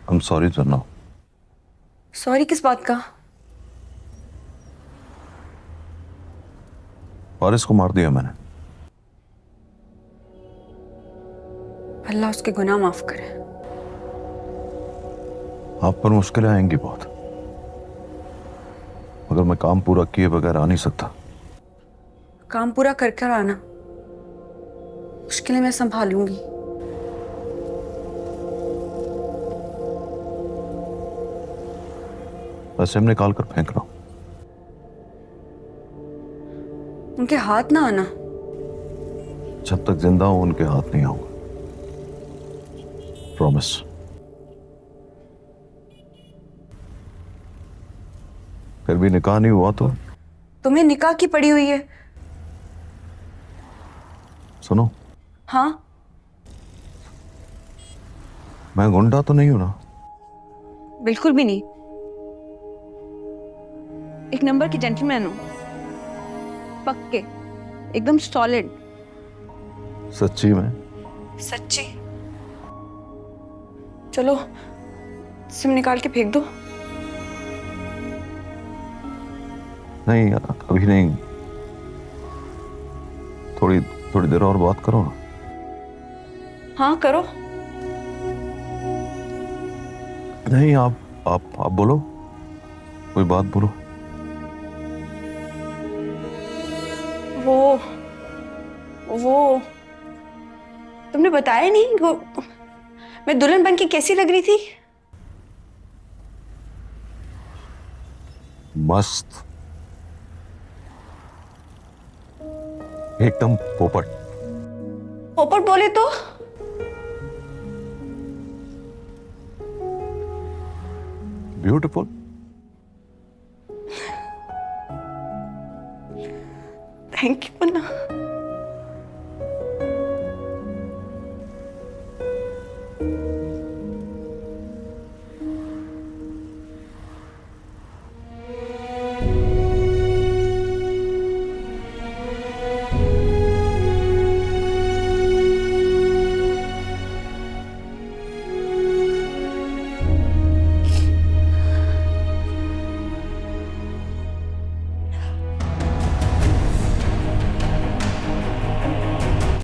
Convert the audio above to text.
I'm sorry Janna. Sorry किस बात का? वारिस को मार दिया मैंने। अल्लाह उसके गुनाह माफ करे। आप पर मुश्किलें आएंगी बहुत, मगर मैं काम पूरा किए बगैर आ नहीं सकता। काम पूरा कर कर आना, मुश्किलें मैं संभालूंगी। वैसे हम निकाल कर फेंक रहा हूं। उनके हाथ ना आना। जब तक जिंदा हूं उनके हाथ नहीं आऊंगा, प्रॉमिस। फिर भी निकाह नहीं हुआ तो तुम्हें निकाह की पड़ी हुई है। सुनो, हाँ? मैं गुंडा तो नहीं हूं ना? बिल्कुल भी नहीं। एक नंबर की जेंटलमैन हूँ, पक्के, एकदम सॉलिड। सच्ची में? सच्ची। चलो सिम निकाल के फेंक दो। नहीं अभी नहीं, थोड़ी थोड़ी देर और बात करो ना। हाँ करो। नहीं आप बोलो, कोई बात बोलो। वो वो तुमने बताया नहीं, वो मैं दुल्हन बन के कैसी लग रही थी? मस्त, एकदम पोपट। पोपट बोले तो? ब्यूटीफुल। Thank you Munna.